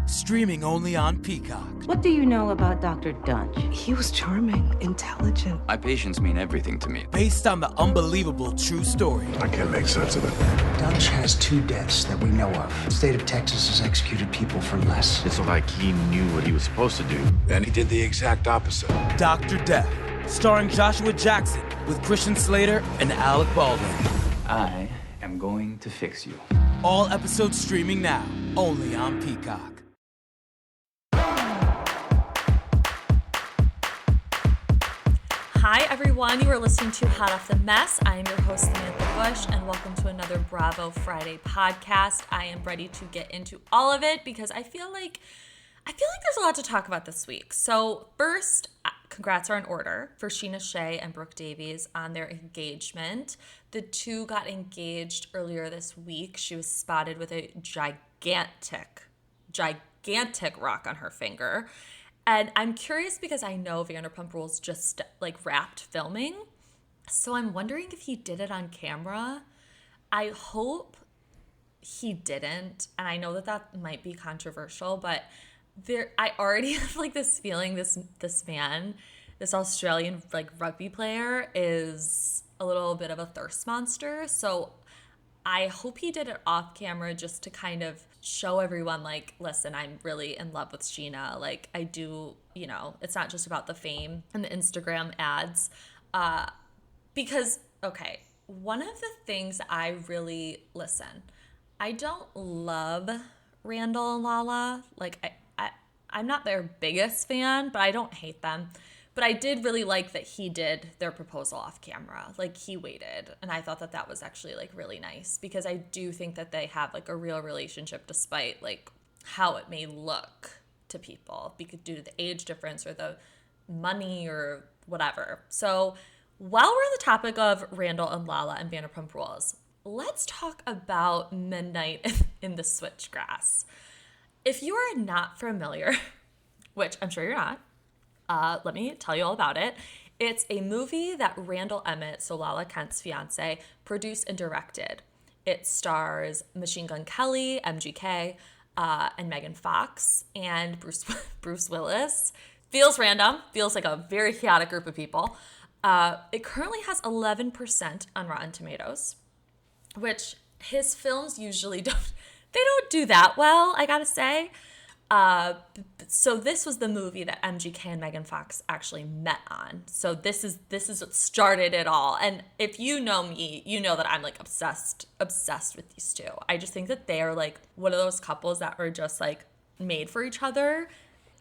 streaming only on Peacock. What do you know about Dr. Dunch? He was charming, intelligent. My patients mean everything to me. Based on the unbelievable true story. I can't make sense of it. Dunch has 2 deaths that we know of. The state of Texas has executed people for less. It's like he knew what he was supposed to do. And he did the exact opposite. Dr. Death, starring Joshua Jackson with Christian Slater and Alec Baldwin. I am going to fix you. All episodes streaming now, only on Peacock. Hi everyone, you are listening to Hot Off the Mess. I am your host, Samantha Bush, and welcome to another Bravo Friday podcast. I am ready to get into all of it because I feel like there's a lot to talk about this week. So first, congrats are in order for Sheena Shea and Brooke Davies on their engagement. The two got engaged earlier this week. She was spotted with a gigantic rock on her finger. And I'm curious because I know Vanderpump Rules just wrapped filming. So I'm wondering if he did it on camera. I hope he didn't. And I know that might be controversial, but I already have this feeling this man, this Australian rugby player, is a little bit of a thirst monster. So I hope he did it off camera just to kind of show everyone, listen, I'm really in love with Sheena. I do, it's not just about the fame and the Instagram ads. Because, okay, one of the things I don't love Randall and Lala. I'm not their biggest fan, but I don't hate them. But I did really like that he did their proposal off camera. He waited. And I thought that was actually really nice because I do think that they have a real relationship despite how it may look to people because due to the age difference or the money or whatever. So while we're on the topic of Randall and Lala and Vanderpump Rules, let's talk about Midnight in the Switchgrass. If you are not familiar, which I'm sure you're not, let me tell you all about it. It's a movie that Randall Emmett, so Lala Kent's fiance, produced and directed. It stars Machine Gun Kelly, MGK, and Megan Fox, and Bruce Willis. Feels random. Feels like a very chaotic group of people. It currently has 11% on Rotten Tomatoes, which his films usually don't do that well, I gotta say. So this was the movie that MGK and Megan Fox actually met on. So this is what started it all. And if you know me, you know that I'm obsessed with these two. I just think that they are one of those couples that are just made for each other.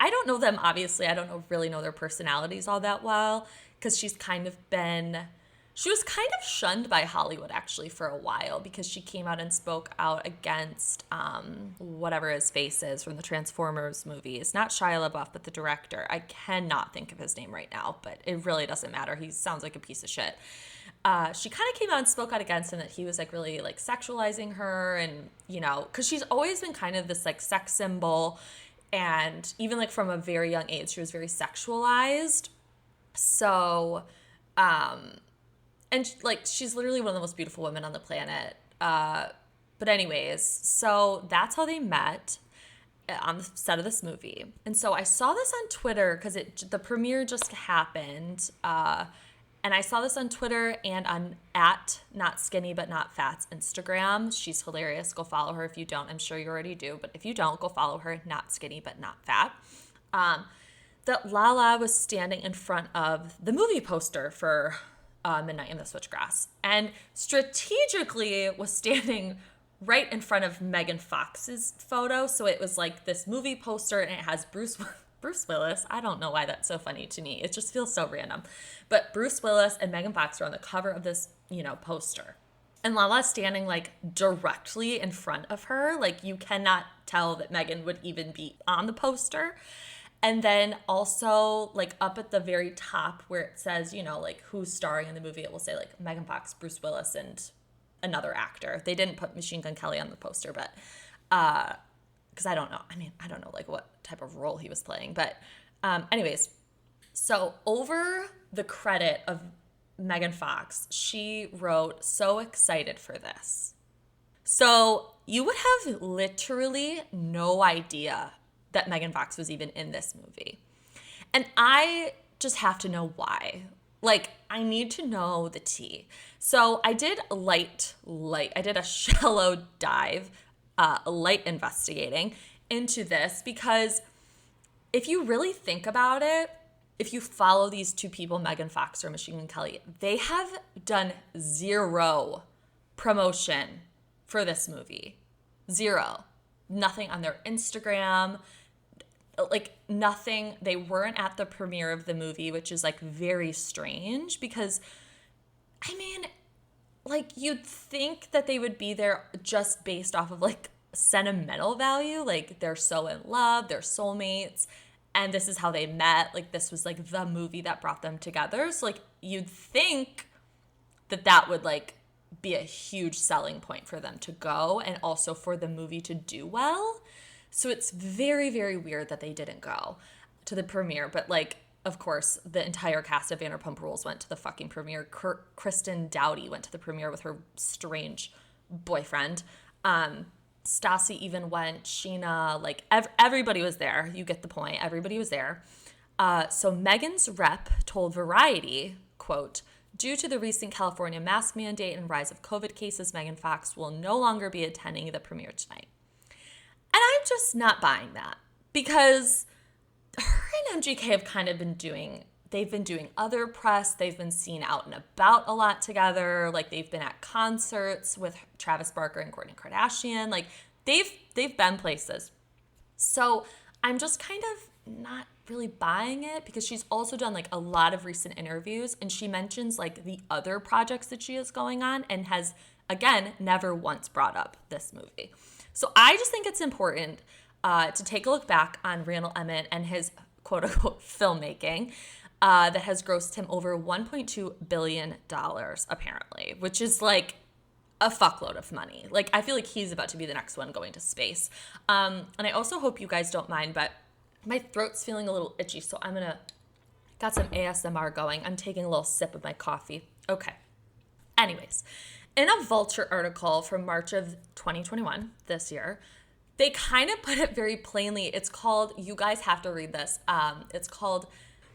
I don't know them, obviously. I don't really know their personalities all that well because she was kind of shunned by Hollywood actually for a while because she came out and spoke out against whatever his face is from the Transformers movies. Not Shia LaBeouf, but the director. I cannot think of his name right now, but it really doesn't matter. He sounds like a piece of shit. She kind of came out and spoke out against him that he was really sexualizing her and, because she's always been kind of this sex symbol and even from a very young age, she was very sexualized. So, and she's literally one of the most beautiful women on the planet. But anyways, so that's how they met on the set of this movie. And so I saw this on Twitter because the premiere just happened. And I saw this on Twitter and on @NotSkinnyButNotFat's Instagram. She's hilarious. Go follow her if you don't. I'm sure you already do. But if you don't, go follow her, NotSkinnyButNotFat. That Lala was standing in front of the movie poster for Midnight in the Switchgrass, and strategically was standing right in front of Megan Fox's photo. So it was this movie poster, and it has Bruce Willis. I don't know why that's so funny to me. It just feels so random. But Bruce Willis and Megan Fox are on the cover of this, poster. And Lala's standing directly in front of her. You cannot tell that Megan would even be on the poster. And then also, up at the very top where it says, who's starring in the movie, it will say, Megan Fox, Bruce Willis, and another actor. They didn't put Machine Gun Kelly on the poster, but, because I don't know. I don't know, what type of role he was playing. But anyways, so over the credit of Megan Fox, she wrote, "So excited for this." So you would have literally no idea that Megan Fox was even in this movie. And I just have to know why. Like, I need to know the tea. So I did I did a shallow dive, light investigating into this, because if you really think about it, if you follow these two people, Megan Fox or Machine Gun Kelly, they have done zero promotion for this movie. Zero. Nothing on their Instagram, like nothing. They weren't at the premiere of the movie, which is like very strange, because I mean, like, you'd think that they would be there just based off of like sentimental value, like they're so in love, they're soulmates, and this is how they met. Like, this was like the movie that brought them together. So like, you'd think that that would like be a huge selling point for them to go, and also for the movie to do well. So it's very, very weird that they didn't go to the premiere. But like, of course, the entire cast of Vanderpump Rules went to the fucking premiere. Kristen Dowdy went to the premiere with her strange boyfriend. Stassi even went. Sheena, like everybody was there. You get the point. Everybody was there. So Megan's rep told Variety, quote, "Due to the recent California mask mandate and rise of COVID cases, Megan Fox will no longer be attending the premiere tonight." And I'm just not buying that, because her and MGK have kind of been doing other press. They've been seen out and about a lot together. Like, they've been at concerts with Travis Barker and Kourtney Kardashian. Like, they've been places. So I'm just kind of not really buying it, because she's also done like a lot of recent interviews, and she mentions like the other projects that she has going on, and has, again, never once brought up this movie. So I just think it's important to take a look back on Randall Emmett and his quote-unquote filmmaking that has grossed him over $1.2 billion, apparently, which is like a fuckload of money. Like, I feel like he's about to be the next one going to space. And I also hope you guys don't mind, but my throat's feeling a little itchy, so got some ASMR going. I'm taking a little sip of my coffee. Okay. Anyways, in a Vulture article from March of 2021, this year, they kind of put it very plainly. It's called, you guys have to read this. It's called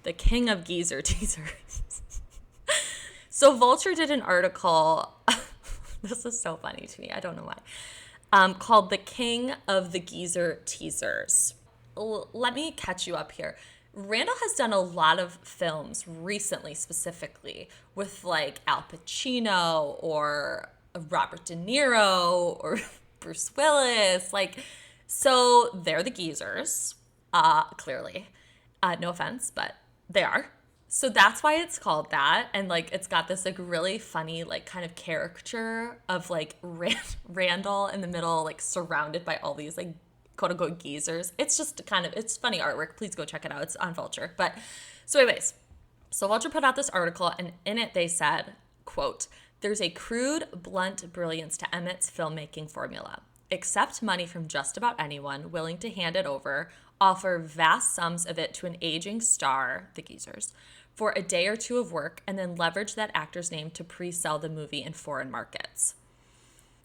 The King of Geezer Teasers. So Vulture did an article, this is so funny to me, I don't know why, called The King of the Geezer Teasers. Let me catch you up here. Randall has done a lot of films recently, specifically with like Al Pacino or Robert De Niro or Bruce Willis. Like, so they're the geezers, clearly. No offense, but they are. So that's why it's called that. And like, it's got this like really funny, like kind of caricature of like Randall in the middle, like surrounded by all these like quote unquote geezers. It's just it's funny artwork. Please go check it out. It's on Vulture. But so anyways, so Vulture put out this article, and in it they said, quote, "There's a crude, blunt brilliance to Emmett's filmmaking formula. Accept money from just about anyone willing to hand it over, offer vast sums of it to an aging star, the geezers, for a day or two of work, and then leverage that actor's name to pre-sell the movie in foreign markets."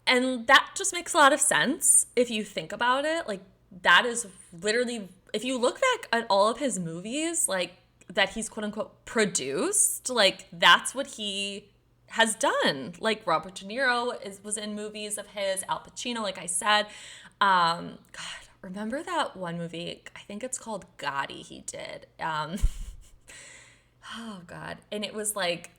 And that just makes a lot of sense if you think about it. Like, that is literally, if you look back at all of his movies, like, that he's quote unquote produced, like, that's what he has done. Like, Robert De Niro was in movies of his, Al Pacino, like I said. God, remember that one movie? I think it's called Gotti he did. Oh, God. And it was like...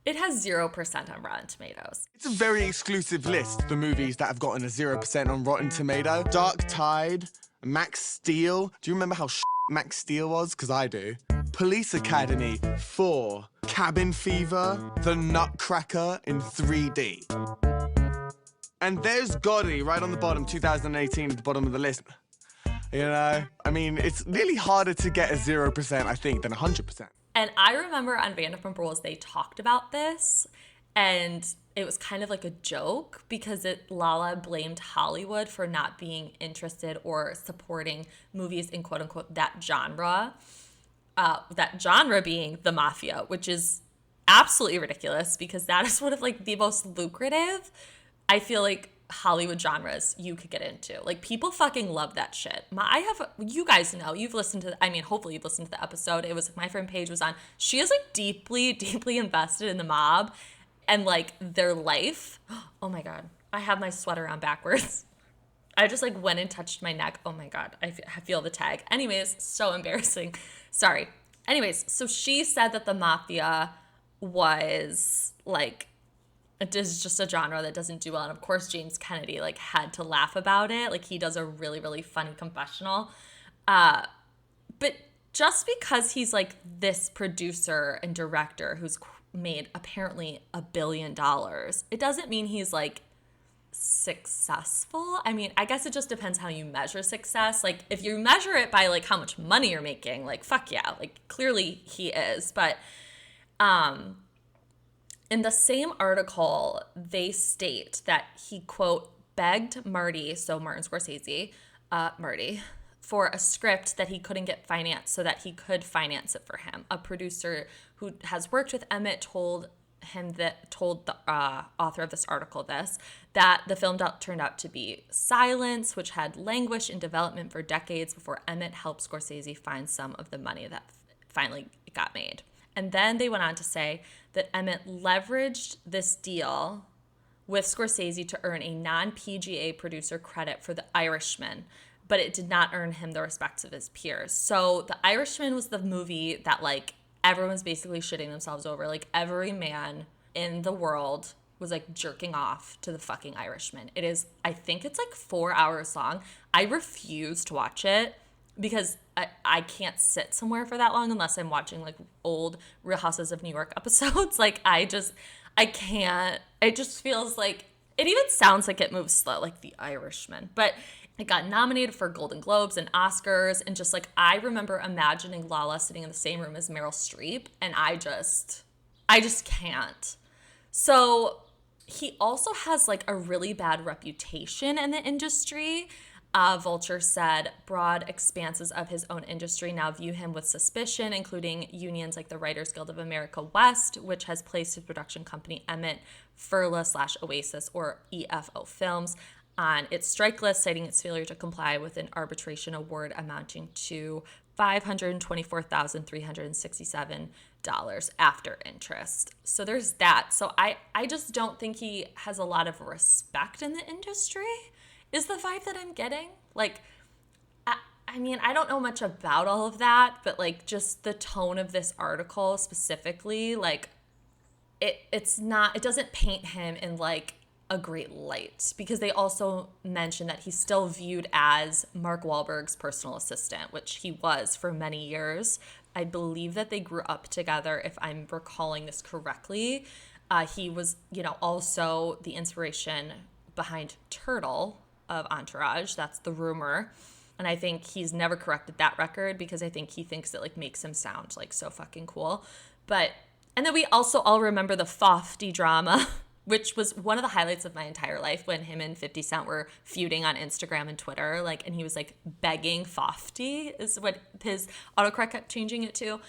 It has 0% on Rotten Tomatoes. It's a very exclusive list, the movies that have gotten a 0% on Rotten Tomato. Dark Tide, Max Steel. Do you remember how Max Steel was? Because I do. Police Academy 4. Cabin Fever, The Nutcracker in 3D. And there's Gotti right on the bottom, 2018 at the bottom of the list. You know, I mean, it's really harder to get a 0%, I think, than 100%. And I remember on Vanderpump Rules, they talked about this, and it was kind of like a joke, because Lala blamed Hollywood for not being interested or supporting movies in quote-unquote that genre being the mafia, which is absolutely ridiculous, because that is one of like the most lucrative, I feel like, Hollywood genres you could get into. Like, people fucking love that shit. You guys know, you've listened to, hopefully you've listened to the episode. It was, my friend Paige was on. She is like deeply, deeply invested in the mob and like their life. Oh my God. I have my sweater on backwards. I just like went and touched my neck. Oh my God. I feel the tag. Anyways, so embarrassing. Sorry. Anyways, so she said that the mafia was like, it is just a genre that doesn't do well. And of course, James Kennedy like had to laugh about it. Like, he does a really, really funny confessional. But just because he's like this producer and director who's made apparently $1 billion, it doesn't mean he's like successful. I mean, I guess it just depends how you measure success. Like, if you measure it by like how much money you're making, like, fuck yeah, like clearly he is. But in the same article, they state that he, quote, begged Marty, so Martin Scorsese, Marty, for a script that he couldn't get financed so that he could finance it for him. A producer who has worked with Emmett told the author of this article that the film turned out to be Silence, which had languished in development for decades before Emmett helped Scorsese find some of the money that finally got made. And then they went on to say that Emmett leveraged this deal with Scorsese to earn a non-PGA producer credit for The Irishman, but it did not earn him the respect of his peers. So The Irishman was the movie that like everyone's basically shitting themselves over. Like, every man in the world was like jerking off to The fucking Irishman. It is, I think it's like 4 hours long. I refuse to watch it because I can't sit somewhere for that long unless I'm watching like old Real Houses of New York episodes. Like, I can't. It just feels like, it even sounds like it moves slow, like The Irishman. But it got nominated for Golden Globes and Oscars, and just like, I remember imagining Lala sitting in the same room as Meryl Streep, and I just can't. So he also has like a really bad reputation in the industry. Vulture said broad expanses of his own industry now view him with suspicion, including unions like the Writers Guild of America West, which has placed his production company Emmett Furla/Oasis, or EFO Films, on its strike list, citing its failure to comply with an arbitration award amounting to $524,367 after interest. So there's that. So I just don't think he has a lot of respect in the industry, is the vibe that I'm getting. Like, I mean, I don't know much about all of that, but like, just the tone of this article specifically, like, it doesn't paint him in like a great light, because they also mention that he's still viewed as Mark Wahlberg's personal assistant, which he was for many years. I believe that they grew up together, if I'm recalling this correctly. He was, also the inspiration behind Turtle of Entourage. That's the rumor. And I think he's never corrected that record, because I think he thinks it like makes him sound like so fucking cool. And then we also all remember the Fofty drama, which was one of the highlights of my entire life, when him and 50 Cent were feuding on Instagram and Twitter, like, and he was like begging Fofty, is what his autocorrect kept changing it to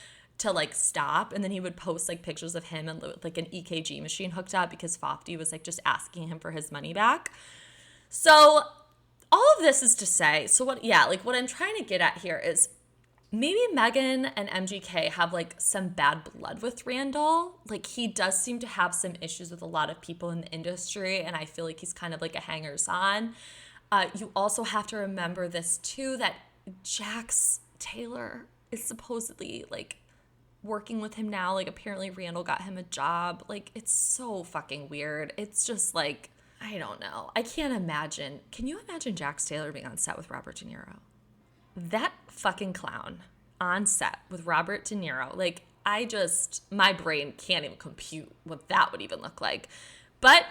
like stop. And then he would post like pictures of him and like an EKG machine hooked up, because Fofty was like just asking him for his money back. So all of this is to say, what I'm trying to get at here is, maybe Megan and MGK have like some bad blood with Randall. Like, he does seem to have some issues with a lot of people in the industry, and I feel like he's kind of like a hangers-on. You also have to remember this too, that Jax Taylor is supposedly like working with him now. Like, apparently Randall got him a job. Like, it's so fucking weird. It's just like, I don't know. I can't imagine. Can you imagine Jax Taylor being on set with Robert De Niro? That fucking clown on set with Robert De Niro, like, my brain can't even compute what that would even look like. But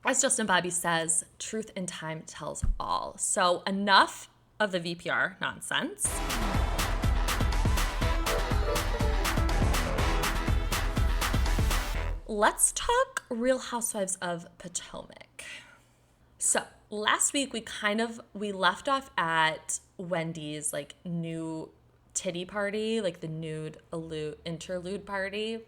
as Justin Bobby says, truth in time tells all. So enough of the VPR nonsense. Let's talk Real Housewives of Potomac. So last week we left off at Wendy's like new titty party, like the nude interlude party.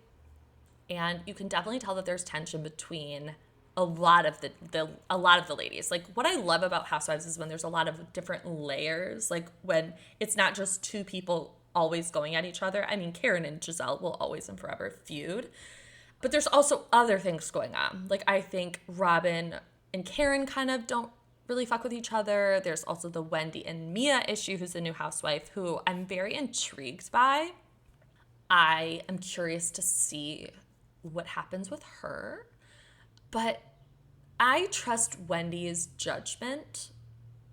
And you can definitely tell that there's tension between a lot of the ladies. Like, what I love about Housewives is when there's a lot of different layers, like when it's not just two people always going at each other. I mean, Karen and Giselle will always and forever feud, but there's also other things going on. Like, I think Robin and Karen kind of don't really fuck with each other. There's also the Wendy and Mia issue, who's the new housewife, who I'm very intrigued by. I am curious to see what happens with her. But I trust Wendy's judgment.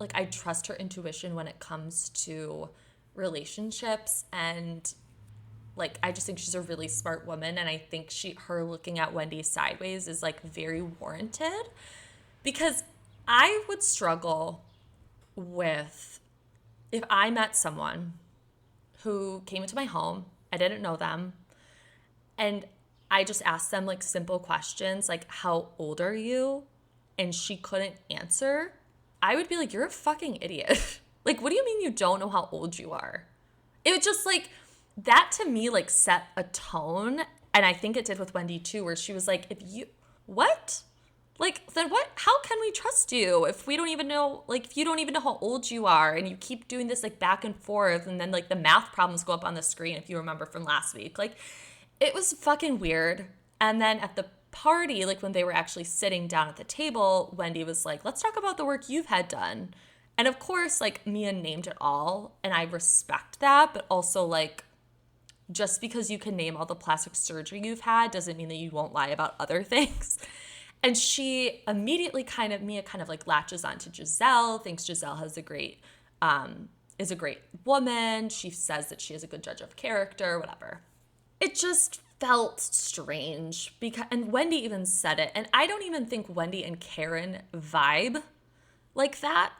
Like, I trust her intuition when it comes to relationships, and like, I just think she's a really smart woman, and I think her looking at Wendy sideways is like very warranted, because I would struggle with if I met someone who came into my home, I didn't know them, and I just asked them like simple questions like, how old are you? And she couldn't answer. I would be like, you're a fucking idiot. Like, what do you mean you don't know how old you are? It was just like, that to me like set a tone. And I think it did with Wendy too, where she was like, what? Like, then what? How can we trust you if we don't even know, like, if you don't even know how old you are, and you keep doing this like back and forth, and then like the math problems go up on the screen, if you remember from last week. Like, it was fucking weird. And then at the party, like when they were actually sitting down at the table, Wendy was like, let's talk about the work you've had done. And of course, like, Mia named it all, and I respect that, but also like, just because you can name all the plastic surgery you've had doesn't mean that you won't lie about other things. And she immediately Mia kind of like latches onto Giselle, thinks Giselle has is a great woman. She says that she is a good judge of character, whatever. It just felt strange, and Wendy even said it, and I don't even think Wendy and Karen vibe like that.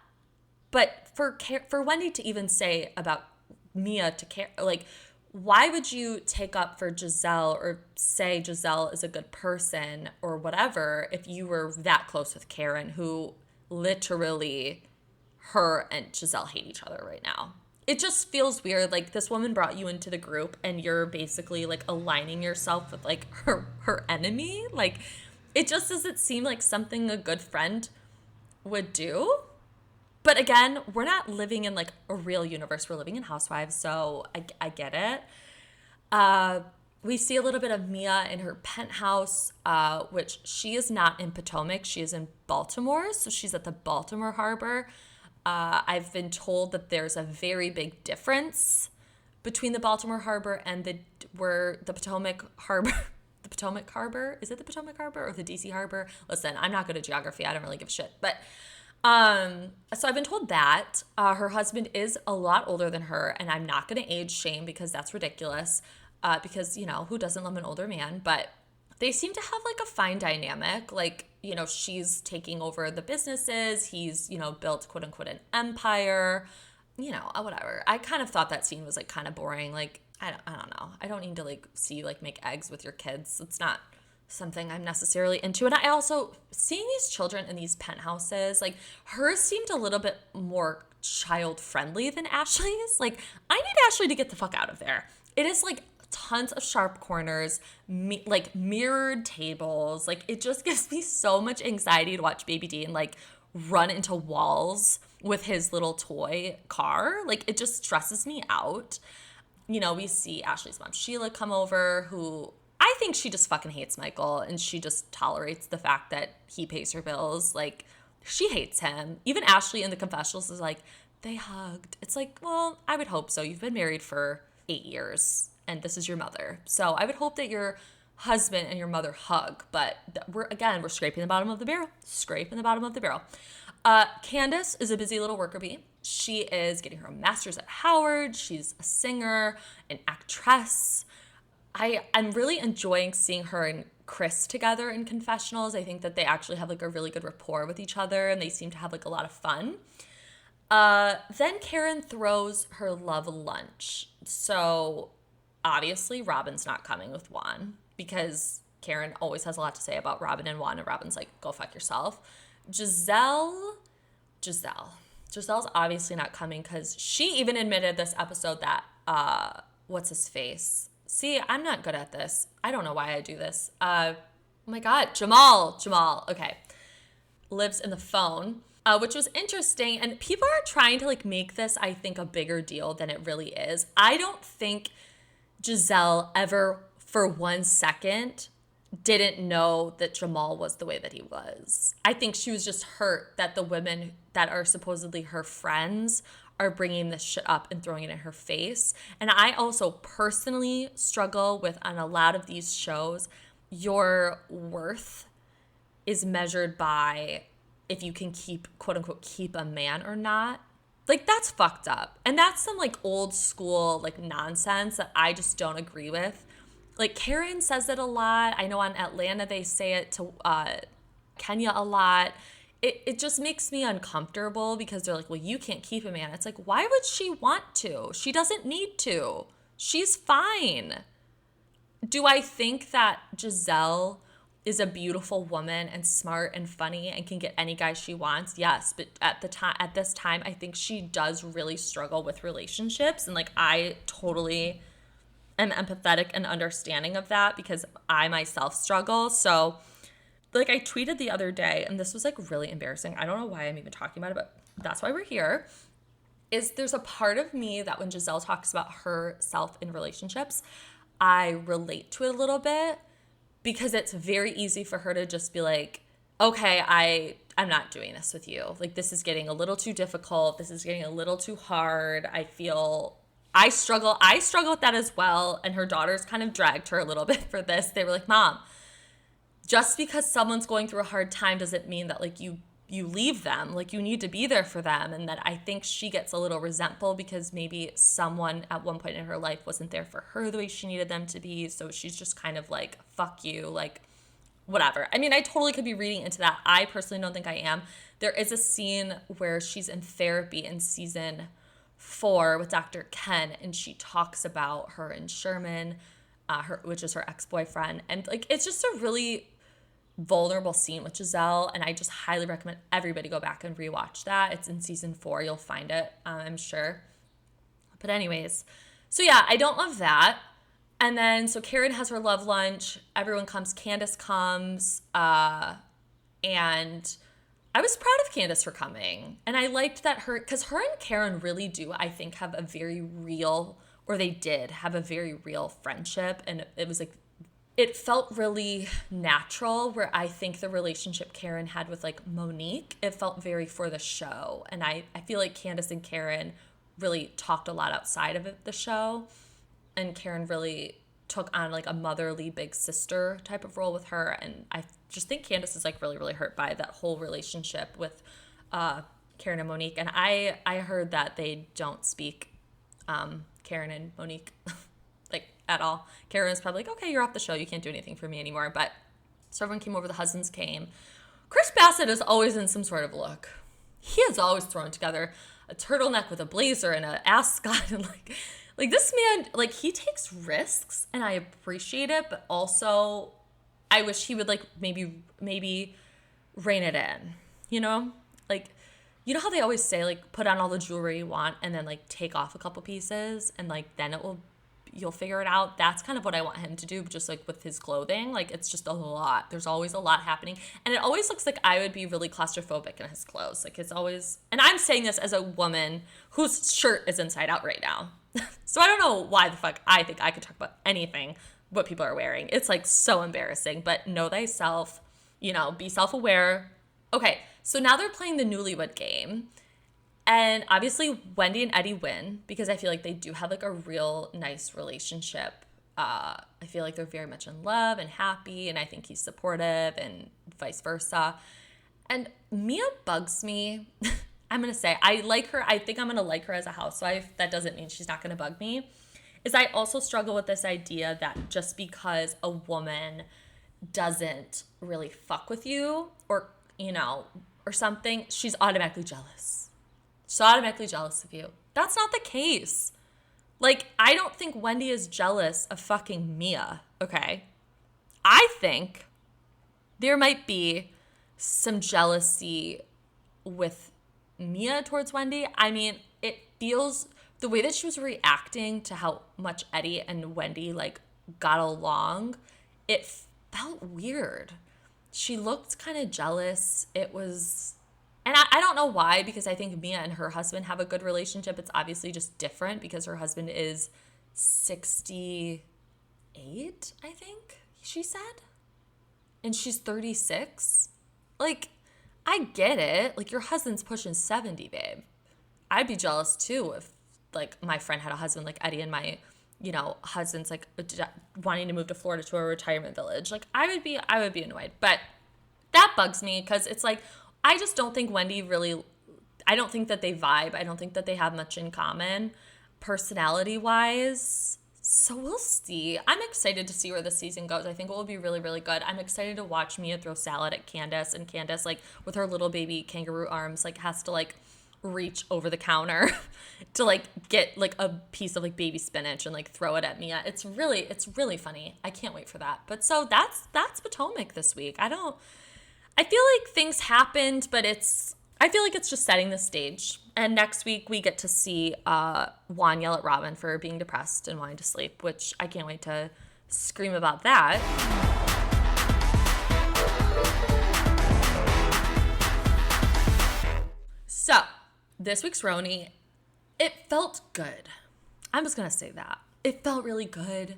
But for Wendy to even say about Mia to Karen, like, why would you take up for Giselle or say Giselle is a good person or whatever if you were that close with Karen, who literally, her and Giselle hate each other right now? It just feels weird. Like, this woman brought you into the group and you're basically like aligning yourself with like her enemy. Like, it just doesn't seem like something a good friend would do. But again, we're not living in like a real universe. We're living in Housewives, so I get it. We see a little bit of Mia in her penthouse, which she is not in Potomac. She is in Baltimore, so she's at the Baltimore Harbor. I've been told that there's a very big difference between the Baltimore Harbor and the Potomac Harbor. The Potomac Harbor? Is it the Potomac Harbor or the DC Harbor? Listen, I'm not good at geography. I don't really give a shit. But so I've been told that her husband is a lot older than her, and I'm not going to age shame because that's ridiculous. Because, you know, who doesn't love an older man? But they seem to have like a fine dynamic. Like, you know, she's taking over the businesses. He's, you know, built quote unquote an empire, you know, whatever. I kind of thought that scene was like kind of boring. Like, I don't know. I don't need to like see you like make eggs with your kids. It's not something I'm necessarily into. And I also, seeing these children in these penthouses, like, hers seemed a little bit more child friendly than Ashley's. Like, I need Ashley to get the fuck out of there. It is like tons of sharp corners, like mirrored tables. Like, it just gives me so much anxiety to watch Baby Dean like run into walls with his little toy car. Like, it just stresses me out. You know, we see Ashley's mom Sheila come over, who I think she just fucking hates Michael, and she just tolerates the fact that he pays her bills. Like, she hates him. Even Ashley in the confessionals is like, they hugged. It's like, well, I would hope so. You've been married for 8 years, and this is your mother. So I would hope that your husband and your mother hug. But we're scraping the bottom of the barrel. Scraping the bottom of the barrel. Candace is a busy little worker bee. She is getting her master's at Howard. She's a singer, an actress. I'm really enjoying seeing her and Chris together in confessionals. I think that they actually have like a really good rapport with each other, and they seem to have like a lot of fun. Then Karen throws her love lunch. So obviously Robin's not coming with Juan, because Karen always has a lot to say about Robin and Juan, and Robin's like, go fuck yourself. Giselle's obviously not coming, because she even admitted this episode that, what's his face? See, I'm not good at this. I don't know why I do this. Oh my God, Jamal, okay, lives in the phone, which was interesting. And people are trying to like make this, I think, a bigger deal than it really is. I don't think Giselle ever for 1 second didn't know that Jamal was the way that he was. I think she was just hurt that the women that are supposedly her friends are bringing this shit up and throwing it in her face. And I also personally struggle with, on a lot of these shows, your worth is measured by if you can keep, quote unquote, keep a man or not. Like, that's fucked up. And that's some like old school like nonsense that I just don't agree with. Like, Karen says it a lot. I know on Atlanta they say it to Kenya a lot. It just makes me uncomfortable because they're like, well, you can't keep a man. It's like, why would she want to? She doesn't need to. She's fine. Do I think that Giselle is a beautiful woman and smart and funny and can get any guy she wants? Yes, but at this time, I think she does really struggle with relationships, and like I totally am empathetic and understanding of that because I myself struggle. So like I tweeted the other day, and this was like really embarrassing. I don't know why I'm even talking about it, but that's why we're here. Is there's a part of me that when Giselle talks about herself in relationships, I relate to it a little bit because it's very easy for her to just be like, okay, I'm not doing this with you. Like, this is getting a little too difficult. This is getting a little too hard. I struggle with that as well. And her daughters kind of dragged her a little bit for this. They were like, Mom, just because someone's going through a hard time doesn't mean that like you leave them. Like, you need to be there for them. And that I think she gets a little resentful because maybe someone at one point in her life wasn't there for her the way she needed them to be. So she's just kind of like, fuck you, like whatever. I mean, I totally could be reading into that. I personally don't think I am. There is a scene where she's in therapy in season 4 with Dr. Ken, and she talks about her and Sherman, which is her ex-boyfriend. And like, it's just a really vulnerable scene with Giselle, and I just highly recommend everybody go back and rewatch that. It's in season 4. You'll find it, I'm sure. But anyways, so yeah, I don't love that. And then, so Karen has her love lunch. Everyone comes. Candace comes. And I was proud of Candace for coming. And I liked that because her and Karen really do, I think, have a very real, or they did have a very real friendship. And it was like, it felt really natural, where I think the relationship Karen had with like Monique, it felt very for the show. And I feel like Candace and Karen really talked a lot outside of the show. And Karen really took on like a motherly big sister type of role with her. And I just think Candace is like really, really hurt by that whole relationship with Karen and Monique. And I heard that they don't speak Karen and Monique like at all. Karen is probably like, okay, you're off the show. You can't do anything for me anymore. But so everyone came over. The husbands came. Chris Bassett is always in some sort of look. He is always thrown together a turtleneck with a blazer and an ascot and like this man, like, he takes risks, and I appreciate it, but also I wish he would like maybe rein it in, you know? Like, you know how they always say like put on all the jewelry you want and then like take off a couple pieces and like then you'll figure it out. That's kind of what I want him to do, just like with his clothing. Like, it's just a lot. There's always a lot happening. And it always looks like I would be really claustrophobic in his clothes. Like, it's always, and I'm saying this as a woman whose shirt is inside out right now. So I don't know why the fuck I think I could talk about anything what people are wearing. It's like so embarrassing, but know thyself, you know, be self-aware. Okay, so now they're playing the Newlywed Game. And obviously Wendy and Eddie win because I feel like they do have like a real nice relationship. I feel like they're very much in love and happy, and I think he's supportive and vice versa. And Mia bugs me. I'm going to say I like her. I think I'm going to like her as a housewife. That doesn't mean she's not going to bug me. I also struggle with this idea that just because a woman doesn't really fuck with you or, you know, or something, she's automatically jealous. She's automatically jealous of you. That's not the case. Like, I don't think Wendy is jealous of fucking Mia, okay? I think there might be some jealousy with Mia towards Wendy. I mean, it feels, the way that she was reacting to how much Eddie and Wendy, like, got along, it felt weird. She looked kind of jealous. It was, and I don't know why, because I think Mia and her husband have a good relationship. It's obviously just different because her husband is 68, I think she said. And she's 36. Like, I get it. Like, your husband's pushing 70, babe. I'd be jealous too if, like, my friend had a husband like Eddie and my, husband's like wanting to move to Florida to a retirement village. Like, I would be annoyed. But that bugs me because it's like, I just don't think Wendy really, I don't think that they vibe. I don't think that they have much in common personality-wise. So we'll see. I'm excited to see where the season goes. I think it will be really, really good. I'm excited to watch Mia throw salad at Candace, and Candace, like, with her little baby kangaroo arms, like, has to, like, reach over the counter to, like, get, like, a piece of, like, baby spinach and, like, throw it at Mia. It's really funny. I can't wait for that. But so that's Potomac this week. I feel like things happened, but I feel like it's just setting the stage. And next week we get to see Juan yell at Robin for being depressed and wanting to sleep, which I can't wait to scream about that. So, this week's Roni, it felt good. I'm just going to say that. It felt really good.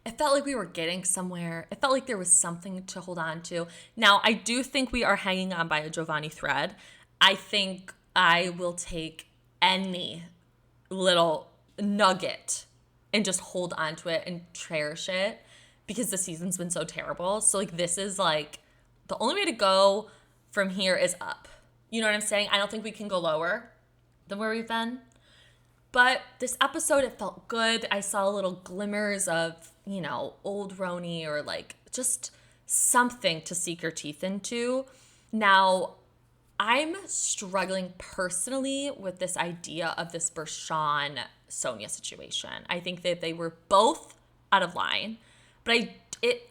It felt like we were getting somewhere. It felt like there was something to hold on to. Now, I do think we are hanging on by a Giovanni thread. I think I will take any little nugget and just hold on to it and cherish it because the season's been so terrible. So, like, this is, like, the only way to go from here is up. You know what I'm saying? I don't think we can go lower than where we've been. But this episode, it felt good. I saw little glimmers of, old Roni or, like, just something to sink your teeth into. Now, I'm struggling personally with this idea of this Bershawn-Sonia situation. I think that they were both out of line, but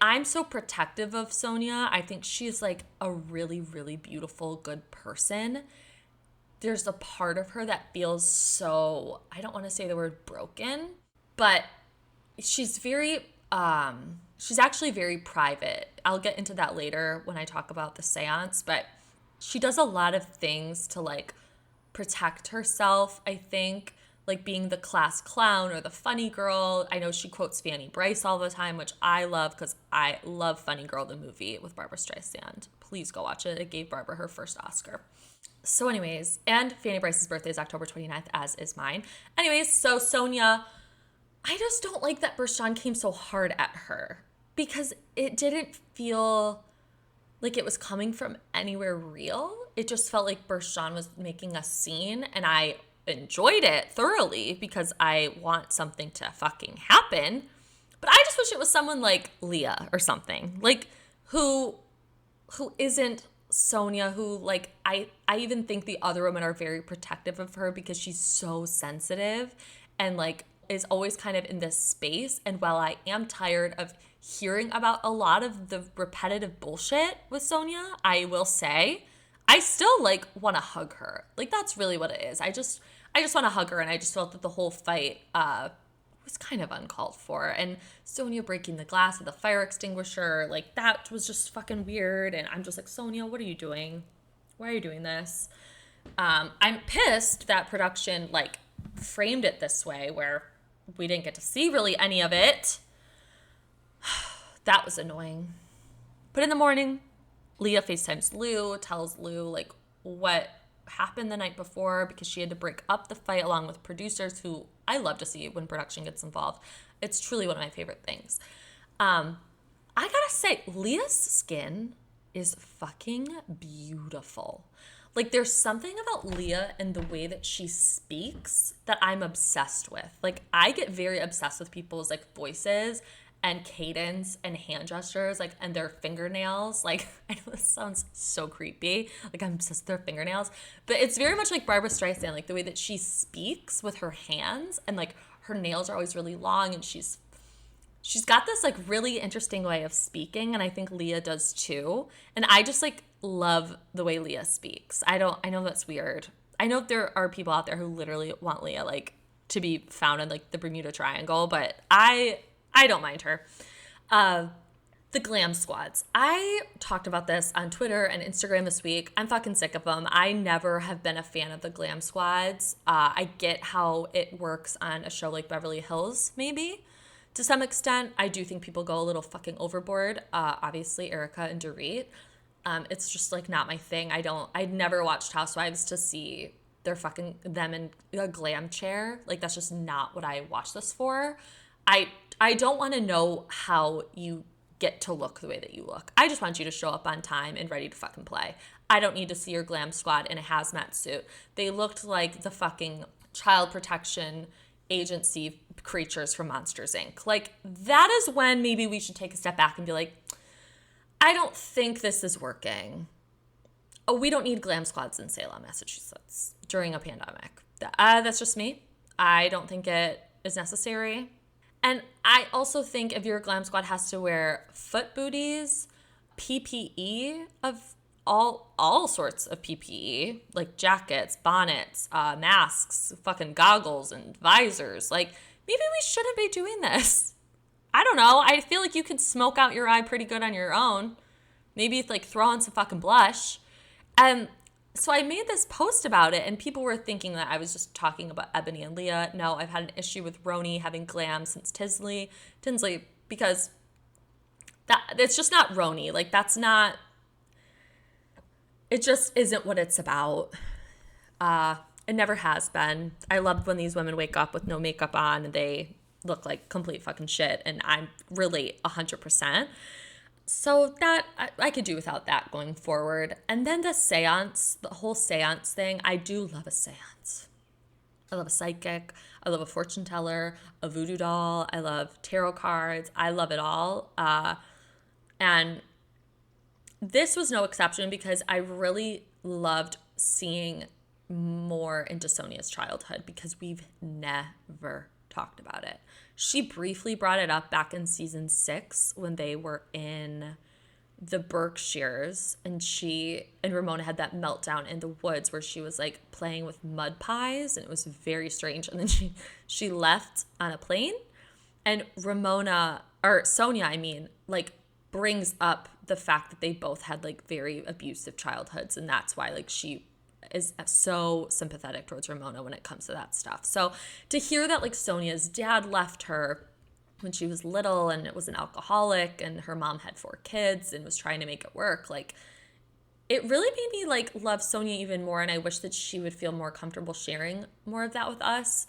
I'm so protective of Sonia. I think she's like a really, really beautiful, good person. There's a part of her that feels so, I don't want to say the word broken, but she's actually very private. I'll get into that later when I talk about the seance, but she does a lot of things to, like, protect herself, I think, like being the class clown or the funny girl. I know she quotes Fanny Bryce all the time, which I love because I love Funny Girl, the movie with Barbra Streisand. Please go watch it. It gave Barbara her first Oscar. So anyways, and Fanny Bryce's birthday is October 29th, as is mine. Anyways, so Sonia, I just don't like that Bershawn came so hard at her because it didn't feel like it was coming from anywhere real. It just felt like Bershawn was making a scene, and I enjoyed it thoroughly because I want something to fucking happen. But I just wish it was someone like Leah or something, like who isn't Sonia, who, like, I even think the other women are very protective of her because she's so sensitive and, like, is always kind of in this space. And while I am tired of hearing about a lot of the repetitive bullshit with Sonia, I will say I still, like, want to hug her. Like, that's really what it is. I just want to hug her, and I just felt that the whole fight was kind of uncalled for. And Sonia breaking the glass of the fire extinguisher, like, that was just fucking weird. And I'm just like, Sonia, what are you doing? Why are you doing this? I'm pissed that production, like, framed it this way where we didn't get to see really any of it. That was annoying. But in the morning, Leah FaceTimes Lou, tells Lou, like, what happened the night before because she had to break up the fight along with producers, who I love to see when production gets involved. It's truly one of my favorite things. I gotta say, Leah's skin is fucking beautiful. Like, there's something about Leah and the way that she speaks that I'm obsessed with. Like, I get very obsessed with people's, like, voices and cadence and hand gestures, like, and their fingernails. Like, I know this sounds so creepy. Like, I'm obsessed with their fingernails. But it's very much like Barbra Streisand, like, the way that she speaks with her hands, and, like, her nails are always really long, and she's got this, like, really interesting way of speaking, and I think Leah does too. And I just, like, love the way Leah speaks. I know that's weird. I know there are people out there who literally want Leah, like, to be found in, like, the Bermuda Triangle, but I don't mind her. The glam squads. I talked about this on Twitter and Instagram this week. I'm fucking sick of them. I never have been a fan of the glam squads. I get how it works on a show like Beverly Hills, maybe. To some extent, I do think people go a little fucking overboard. Obviously, Erica and Dorit. It's just like not my thing. I never watched Housewives to see them in a glam chair. Like that's just not what I watch this for. I don't want to know how you get to look the way that you look. I just want you to show up on time and ready to fucking play. I don't need to see your glam squad in a hazmat suit. They looked like the fucking child protection agency creatures from Monsters, Inc. Like, that is when maybe we should take a step back and be like, I don't think this is working. Oh, we don't need glam squads in Salem, Massachusetts during a pandemic. That's just me. I don't think it is necessary. And I also think if your glam squad has to wear foot booties, PPE of all sorts of PPE, like jackets, bonnets, masks, fucking goggles and visors, like maybe we shouldn't be doing this. I don't know. I feel like you can smoke out your eye pretty good on your own. Maybe like throw on some fucking blush. So I made this post about it, and people were thinking that I was just talking about Ebony and Leah. No, I've had an issue with Roni having glam since Tinsley, because it's just not Roni. Like, that's not, it just isn't what it's about. It never has been. I loved when these women wake up with no makeup on and they look like complete fucking shit, and I relate 100%. So that, I could do without that going forward. And then the whole seance thing, I do love a seance. I love a psychic. I love a fortune teller, a voodoo doll. I love tarot cards. I love it all. And this was no exception because I really loved seeing more into Sonia's childhood because we've never talked about it. She briefly brought it up back in season 6 when they were in the Berkshires, and she and Ramona had that meltdown in the woods where she was like playing with mud pies, and it was very strange. And then she left on a plane, and Sonia, like brings up the fact that they both had like very abusive childhoods, and that's why like she is so sympathetic towards Ramona when it comes to that stuff. So to hear that like Sonia's dad left her when she was little and it was an alcoholic and her mom had 4 kids and was trying to make it work, like it really made me like love Sonia even more, and I wish that she would feel more comfortable sharing more of that with us.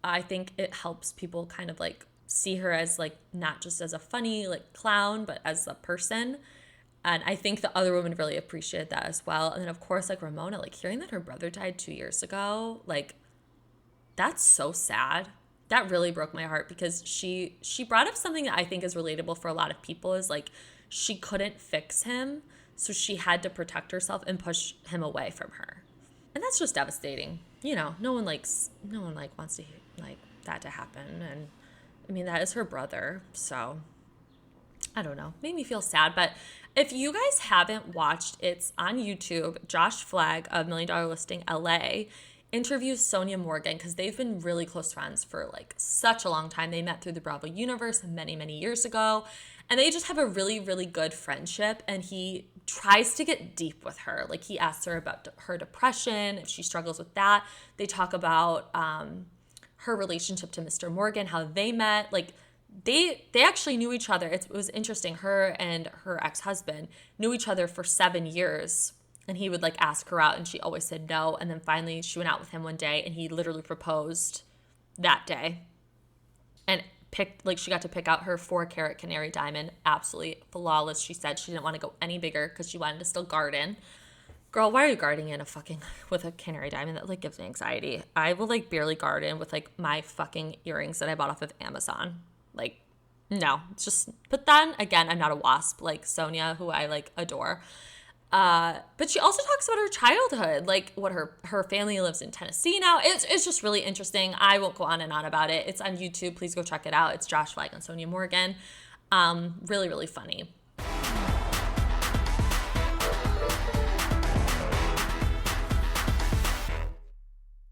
I think it helps people kind of like see her as like not just as a funny like clown, but as a person. And I think the other women really appreciated that as well. And then, of course, like Ramona, like hearing that her brother died 2 years ago, like that's so sad. That really broke my heart because she brought up something that I think is relatable for a lot of people is like she couldn't fix him. So she had to protect herself and push him away from her. And that's just devastating. You know, no one wants to like that to happen. And I mean, that is her brother. So I don't know. Made me feel sad. But if you guys haven't watched, it's on YouTube. Josh Flagg of $1 Million Listing LA interviews Sonia Morgan because they've been really close friends for like such a long time. They met through the Bravo universe many, many years ago. And they just have a really, really good friendship. And he tries to get deep with her. Like he asks her about her depression, if she struggles with that. They talk about her relationship to Mr. Morgan, how they met. Like they actually knew each other. It was interesting. Her and her ex-husband knew each other for 7 years, and he would like ask her out and she always said no. And then finally she went out with him one day and he literally proposed that day and she got to pick out her 4-carat canary diamond. Absolutely flawless. She said she didn't want to go any bigger because she wanted to still garden. Girl, why are you gardening with a canary diamond? That like gives me anxiety. I will like barely garden with like my fucking earrings that I bought off of Amazon. Like, no, it's just, but then again, I'm not a wasp like Sonia, who I like adore. But she also talks about her childhood, like what her family lives in Tennessee now. It's just really interesting. I won't go on and on about it. It's on YouTube. Please go check it out. It's Josh Flagg and Sonia Morgan. Really, really funny.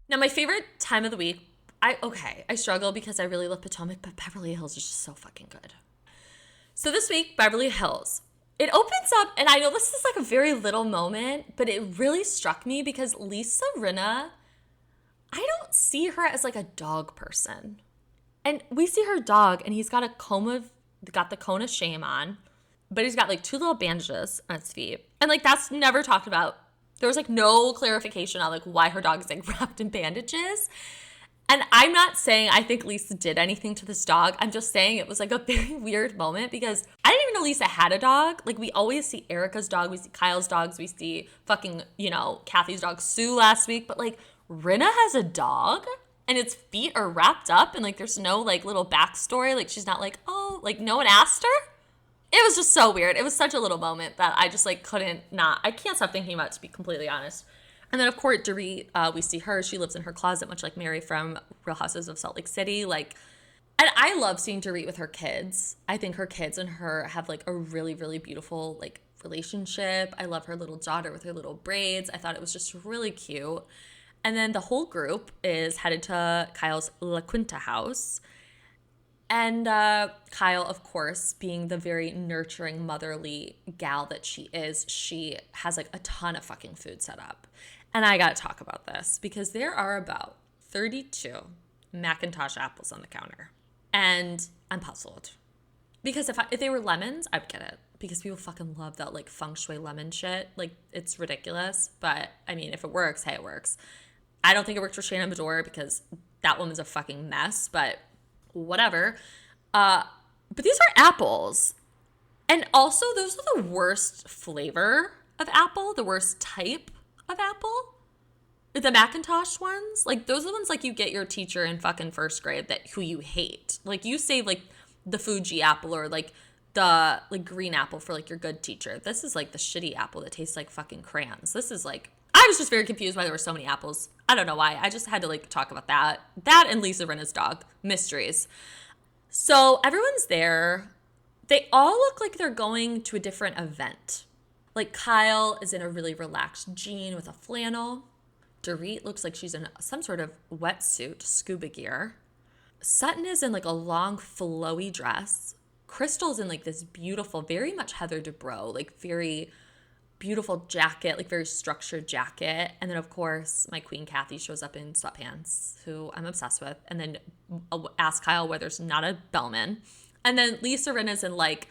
Now, my favorite time of the week, I struggle because I really love Potomac, but Beverly Hills is just so fucking good. So this week, Beverly Hills. It opens up, and I know this is like a very little moment, but it really struck me because Lisa Rinna, I don't see her as like a dog person. And we see her dog, and he's got the cone of shame on, but he's got like 2 little bandages on his feet. And like that's never talked about. There was like no clarification on like why her dog is like wrapped in bandages. And I'm not saying I think Lisa did anything to this dog. I'm just saying it was like a very weird moment because I didn't even know Lisa had a dog. Like we always see Erica's dog, we see Kyle's dogs, we see fucking, Kathy's dog Sue last week. But like Rinna has a dog and its feet are wrapped up and like there's no like little backstory. Like she's not like, oh, like no one asked her. It was just so weird. It was such a little moment that I just like I can't stop thinking about it, to be completely honest. And then, of course, Dorit, we see her. She lives in her closet, much like Mary from Real Houses of Salt Lake City. And I love seeing Dorit with her kids. I think her kids and her have, like, a really, really beautiful, like, relationship. I love her little daughter with her little braids. I thought it was just really cute. And then the whole group is headed to Kyle's La Quinta house. And Kyle, of course, being the very nurturing, motherly gal that she is, she has, like, a ton of fucking food set up. And I got to talk about this because there are about 32 Macintosh apples on the counter. And I'm puzzled. Because if they were lemons, I'd get it. Because people fucking love that, like, feng shui lemon shit. Like, it's ridiculous. But, I mean, if it works, hey, it works. I don't think it worked for Shayna Bedore because that woman's a fucking mess. But whatever. But these are apples. And also, those are the worst flavor of apple. The worst type of apple. The Macintosh ones, like those are the ones like you get your teacher in fucking first grade who you hate. Like you say like the Fuji apple or like the like green apple for like your good teacher. This is like the shitty apple that tastes like fucking crayons. This is like, I was just very confused why there were so many apples. I don't know why. I just had to like talk about that. That and Lisa Rinna's dog. Mysteries. So everyone's there. They all look like they're going to a different event. Like Kyle is in a really relaxed jean with a flannel. Dorit looks like she's in some sort of wetsuit, scuba gear. Sutton is in like a long flowy dress. Crystal's in like this beautiful, very much Heather Dubrow, like very beautiful jacket, like very structured jacket. And then of course my queen Kathy shows up in sweatpants, who I'm obsessed with. And then ask Kyle where there's not a bellman. And then Lisa Rinna's in like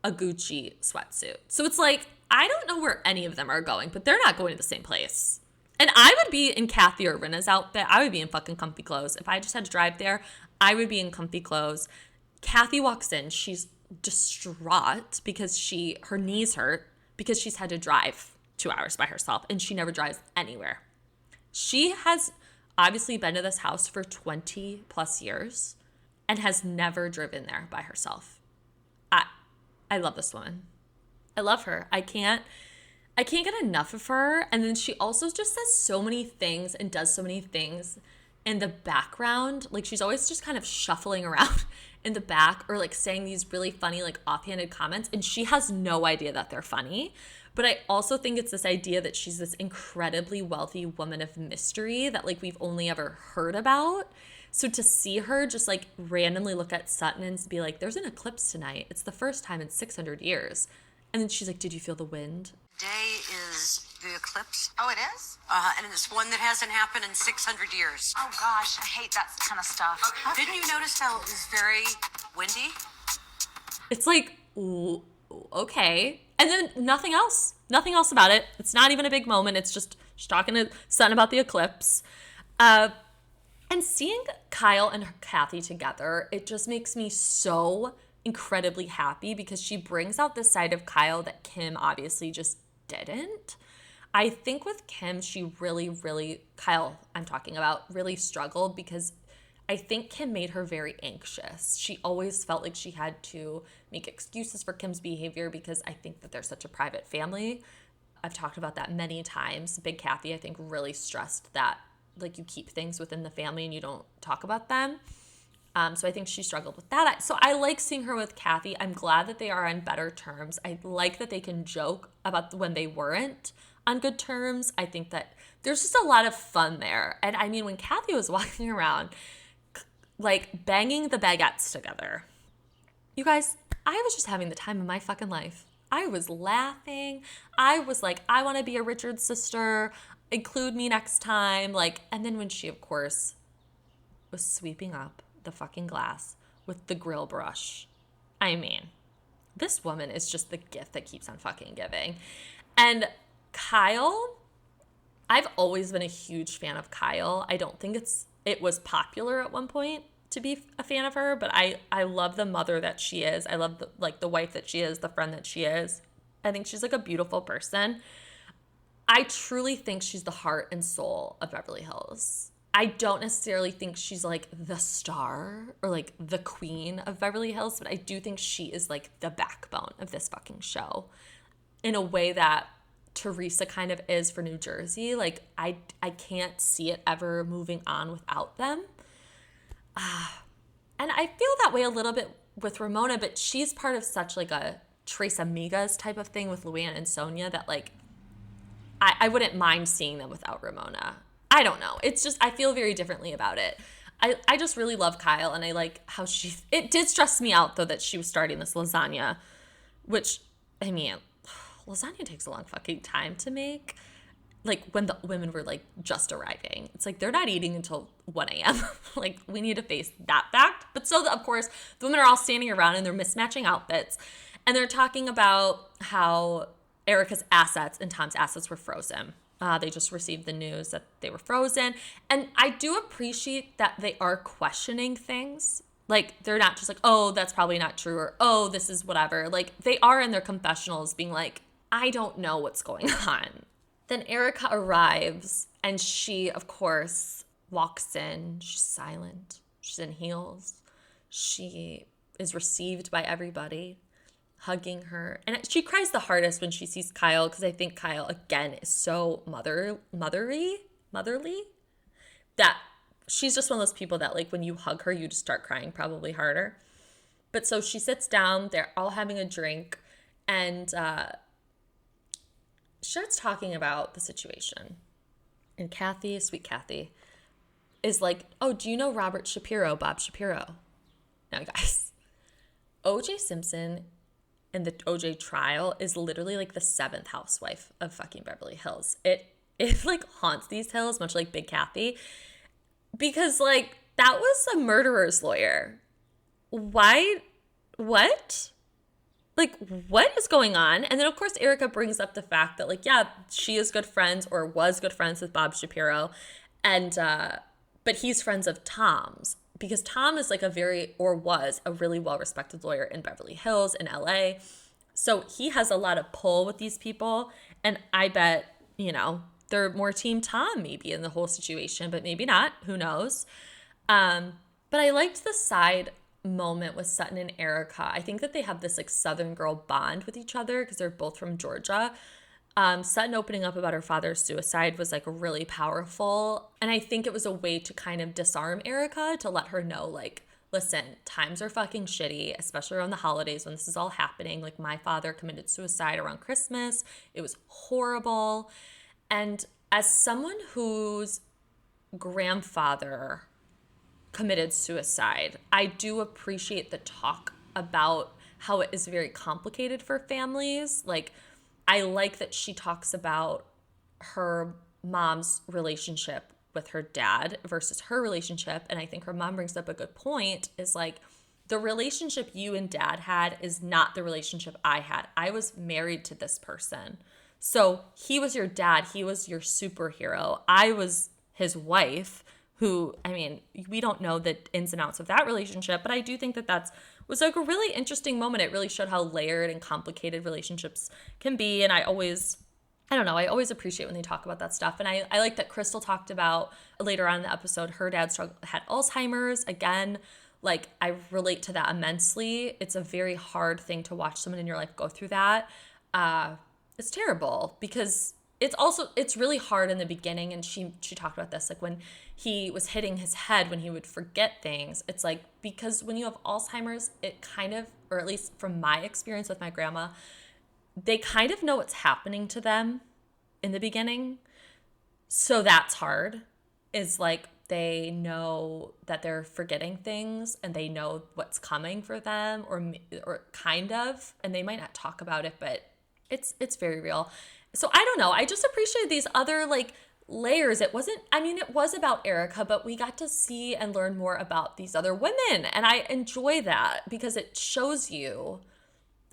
a Gucci sweatsuit. So it's like, I don't know where any of them are going, but they're not going to the same place. And I would be in Kathy or Rinna's outfit. I would be in fucking comfy clothes. If I just had to drive there, I would be in comfy clothes. Kathy walks in. She's distraught because her knees hurt because she's had to drive 2 hours by herself, and she never drives anywhere. She has obviously been to this house for 20 plus years and has never driven there by herself. I love this woman. I love her. I can't get enough of her. And then she also just says so many things and does so many things in the background. Like she's always just kind of shuffling around in the back or like saying these really funny, like offhanded comments. And she has no idea that they're funny. But I also think it's this idea that she's this incredibly wealthy woman of mystery that like we've only ever heard about. So to see her just like randomly look at Sutton and be like, there's an eclipse tonight. It's the first time in 600 years. And then she's like, did you feel the wind? Today is the eclipse. Oh, it is? And it's one that hasn't happened in 600 years. Oh, gosh, I hate that kind of stuff. Okay. Didn't you notice how it was very windy? It's like, ooh, okay. And then nothing else about it. It's not even a big moment. It's just she's talking to Sutton about the eclipse. And seeing Kyle and Kathy together, it just makes me so incredibly happy because she brings out this side of Kyle that Kim obviously just didn't. I think with Kim, she really, Kyle I'm talking about, really struggled because I think Kim made her very anxious. She always felt like she had to make excuses for Kim's behavior because I think that they're such a private family. I've talked about that many times. Big Kathy, I think, really stressed that like you keep things within the family and you don't talk about them. So I think she struggled with that. So I like seeing her with Kathy. I'm glad that they are on better terms. I like that they can joke about when they weren't on good terms. I think that there's just a lot of fun there. And I mean, when Kathy was walking around, like banging the baguettes together, you guys, I was just having the time of my fucking life. I was laughing. I was like, I want to be a Richard sister. Include me next time. Like, and then when she, of course, was sweeping up the fucking glass with the grill brush. I mean, this woman is just the gift that keeps on fucking giving. And Kyle, I've always been a huge fan of Kyle. I don't think it was popular at one point to be a fan of her, but I love the mother that she is. I love the wife that she is, the friend that she is. I think she's like a beautiful person. I truly think she's the heart and soul of Beverly Hills. I don't necessarily think she's like the star or like the queen of Beverly Hills, but I do think she is like the backbone of this fucking show in a way that Teresa kind of is for New Jersey. Like I can't see it ever moving on without them. And I feel that way a little bit with Ramona, but she's part of such like a Tres Amigas type of thing with Luann and Sonia that like I wouldn't mind seeing them without Ramona. I don't know. It's just, I feel very differently about it. I just really love Kyle, and I like how it did stress me out though that she was starting this lasagna, which, I mean, lasagna takes a long fucking time to make. Like when the women were like just arriving, it's like they're not eating until 1 a.m. Like we need to face that fact. But so of course the women are all standing around and they're mismatching outfits, and they're talking about how Erica's assets and Tom's assets were frozen. They just received the news that they were frozen. And I do appreciate that they are questioning things. Like, they're not just like, oh, that's probably not true, or, oh, this is whatever. Like, they are in their confessionals being like, I don't know what's going on. Then Erica arrives, and she, of course, walks in. She's silent. She's in heels. She is received by everybody, hugging her. And she cries the hardest when she sees Kyle, because I think Kyle, again, is so motherly, that she's just one of those people that, like, when you hug her, you just start crying probably harder. But so she sits down. They're all having a drink, and starts talking about the situation. And Kathy, sweet Kathy, is like, oh, do you know Bob Shapiro? Now, guys, O.J. Simpson in the OJ trial is literally like the 7th housewife of fucking Beverly Hills. It like haunts these hills, much like Big Kathy, because like that was a murderer's lawyer. Why? What? Like, what is going on? And then of course Erica brings up the fact that like, yeah, she is good friends or was good friends with Bob Shapiro, and but he's friends of Tom's. Because Tom is like was a really well-respected lawyer in Beverly Hills, in LA. So he has a lot of pull with these people. And I bet, they're more team Tom maybe in the whole situation, but maybe not. Who knows? But I liked the side moment with Sutton and Erica. I think that they have this like Southern girl bond with each other because they're both from Georgia. Sutton opening up about her father's suicide was like really powerful. And I think it was a way to kind of disarm Erica, to let her know like, listen, times are fucking shitty, especially around the holidays when this is all happening. Like my father committed suicide around Christmas. It was horrible. And as someone whose grandfather committed suicide, I do appreciate the talk about how it is very complicated for families. Like, I like that she talks about her mom's relationship with her dad versus her relationship. And I think her mom brings up a good point, is like, the relationship you and dad had is not the relationship I had. I was married to this person. So he was your dad. He was your superhero. I was his wife, who, I mean, we don't know the ins and outs of that relationship, but I do think that was like a really interesting moment. It really showed how layered and complicated relationships can be. And I always appreciate when they talk about that stuff. And I like that Crystal talked about later on in the episode, her dad had Alzheimer's. Again, like I relate to that immensely. It's a very hard thing to watch someone in your life go through that. It's terrible because it's really hard in the beginning. And she talked about this, like when he was hitting his head, when he would forget things, it's like, because when you have Alzheimer's, it kind of, or at least from my experience with my grandma, they kind of know what's happening to them in the beginning. So that's hard, is like they know that they're forgetting things and they know what's coming for them or kind of, and they might not talk about it, but it's very real. So I don't know. I just appreciate these other like layers. It was about Erica, but we got to see and learn more about these other women. And I enjoy that because it shows you,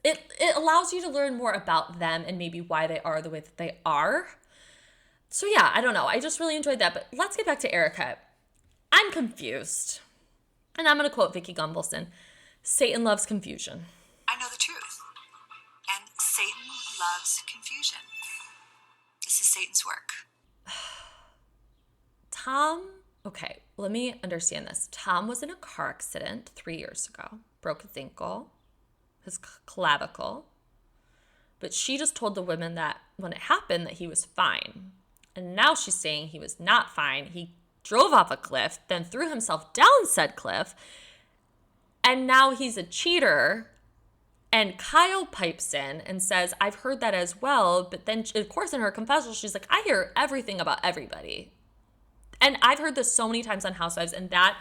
it allows you to learn more about them and maybe why they are the way that they are. So yeah, I don't know. I just really enjoyed that. But let's get back to Erica. I'm confused. And I'm going to quote Vicky Gumbelson. Satan loves confusion. I know the truth. And Satan loves confusion. This is Satan's work. Tom, okay, let me understand this. Tom was in a car accident 3 years ago. Broke his ankle, his clavicle. But she just told the women that when it happened that he was fine. And now she's saying he was not fine. He drove off a cliff, then threw himself down said cliff. And now he's a cheater. And Kyle pipes in and says, I've heard that as well. But then, of course, in her confessional, she's like, I hear everything about everybody. And I've heard this so many times on Housewives. And that,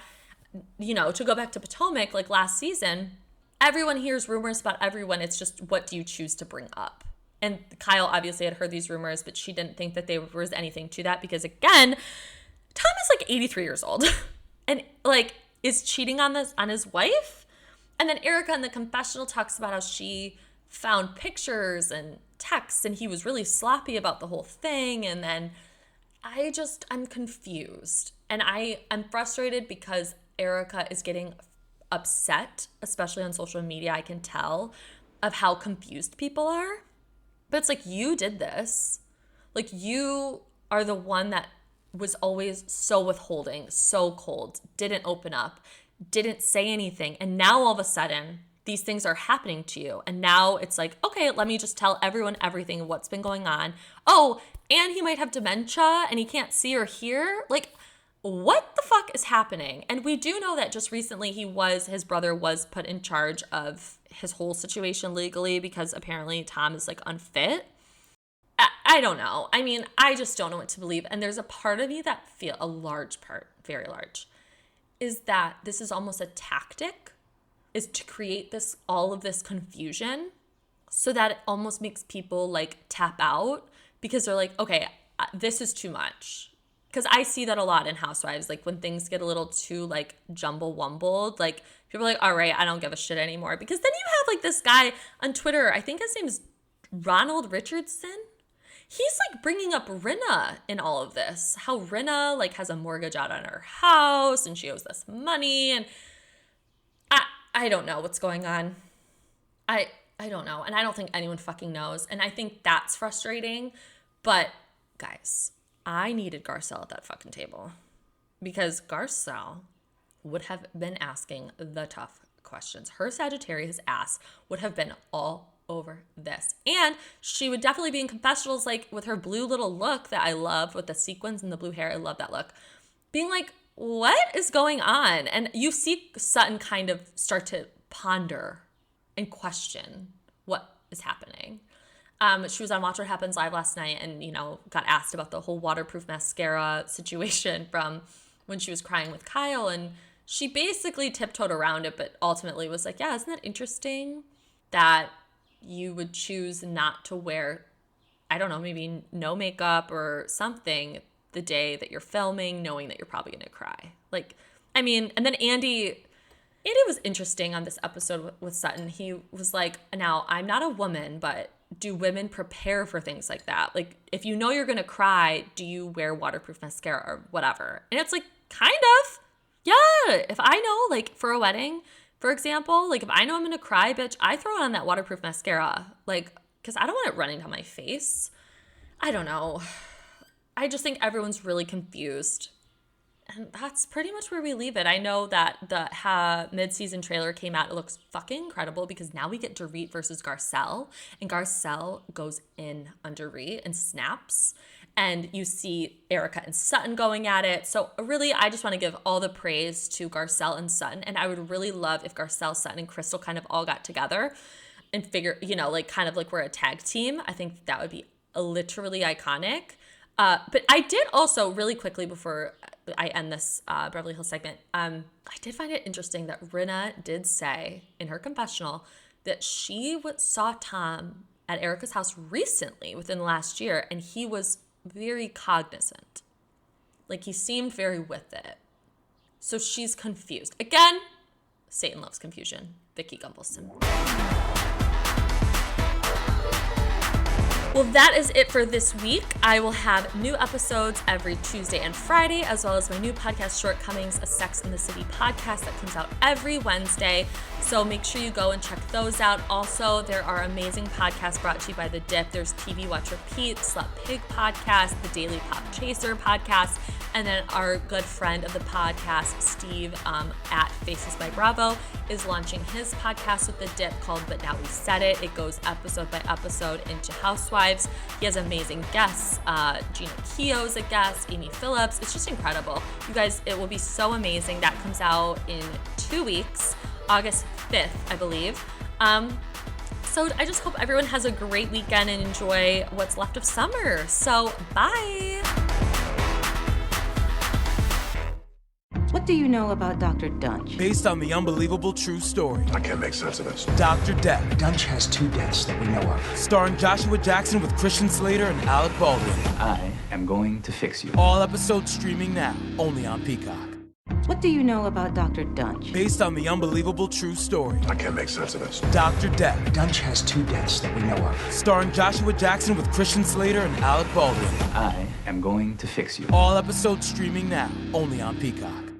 you know, to go back to Potomac, like last season, everyone hears rumors about everyone. It's just, what do you choose to bring up? And Kyle obviously had heard these rumors, but she didn't think that there was anything to that because, again, Tom is like 83 years old and like is cheating on his wife. And then Erica in the confessional talks about how she found pictures and texts and he was really sloppy about the whole thing. And then I'm confused. And I'm frustrated because Erica is getting upset, especially on social media. I can tell of how confused people are. But it's like, you did this. Like, you are the one that was always so withholding, so cold, didn't open up, didn't say anything. And now all of a sudden, these things are happening to you. And now it's like, okay, let me just tell everyone everything, what's been going on. Oh, and he might have dementia and he can't see or hear. Like, what the fuck is happening? And we do know that just recently his brother was put in charge of his whole situation legally because apparently Tom is like unfit. I don't know. I mean, I just don't know what to believe. And there's a part of me that a large part, very large, is that this is almost a tactic, is to create all of this confusion so that it almost makes people like tap out because they're like, okay, this is too much. Because I see that a lot in Housewives, like when things get a little too like jumble-wumbled, like people are like, all right, I don't give a shit anymore. Because then you have like this guy on Twitter, I think his name is Ronald Richardson. He's like bringing up Rinna in all of this. How Rinna like has a mortgage out on her house and she owes this money. And I don't know what's going on. I don't know. And I don't think anyone fucking knows. And I think that's frustrating. But guys, I needed Garcelle at that fucking table because Garcelle would have been asking the tough questions. Her Sagittarius ass would have been all over this. And she would definitely be in confessionals like with her blue little look that I love with the sequins and the blue hair. I love that look. Being like, what is going on? And you see Sutton kind of start to ponder and question what is happening. She was on Watch What Happens Live last night and, you know, got asked about the whole waterproof mascara situation from when she was crying with Kyle. And she basically tiptoed around it, but ultimately was like, yeah, isn't that interesting that you would choose not to wear, I don't know, maybe no makeup or something the day that you're filming, knowing that you're probably going to cry. Like, I mean, and then Andy was interesting on this episode with Sutton. He was like, now I'm not a woman, but do women prepare for things like that? Like, if you know you're going to cry, do you wear waterproof mascara or whatever? And it's like, kind of. Yeah. If I know, like, for a wedding, for example, like, if I know I'm going to cry, bitch, I throw on that waterproof mascara. Like, because I don't want it running down my face. I don't know. I just think everyone's really confused. And that's pretty much where we leave it. I know that the mid-season trailer came out. It looks fucking incredible because now we get Dorit versus Garcelle. And Garcelle goes in on Dorit and snaps. And you see Erica and Sutton going at it. So really, I just want to give all the praise to Garcelle and Sutton. And I would really love if Garcelle, Sutton, and Crystal kind of all got together and figure, you know, like kind of like we're a tag team. I think that would be literally iconic. But I did also, really quickly before I end this Beverly Hills segment, I did find it interesting that Rinna did say in her confessional that she saw Tom at Erica's house recently within the last year, and he was very cognizant. Like, he seemed very with it. So she's confused. Again, Satan loves confusion. Vicky Gumbelson. Well, that is it for this week. I will have new episodes every Tuesday and Friday, as well as my new podcast, Shortcomings, a Sex and the City podcast that comes out every Wednesday. So make sure you go and check those out. Also, there are amazing podcasts brought to you by The Dip. There's TV Watch Repeat, Slut Pig podcast, the Daily Pop Chaser podcast, and then our good friend of the podcast, Steve at Faces by Bravo, is launching his podcast with The Dip called But Now We Said It. It goes episode by episode into Housewives. He has amazing guests. Gina Keogh's a guest, Amy Phillips. It's just incredible. You guys, it will be so amazing. That comes out in 2 weeks, August 5th, I believe. So I just hope everyone has a great weekend and enjoy what's left of summer. So bye. What do you know about Dr. Dunch? Based on the unbelievable true story. I can't make sense of this. Dr. Death. Dunch has 2 deaths that we know of. Starring Joshua Jackson with Christian Slater and Alec Baldwin. I am going to fix you. All episodes streaming now, only on Peacock. What do you know about Dr. Dunch? Based on the unbelievable true story. I can't make sense of this. Dr. Death. Dunch has 2 deaths that we know of. Starring Joshua Jackson with Christian Slater and Alec Baldwin. I am going to fix you. All episodes streaming now, only on Peacock.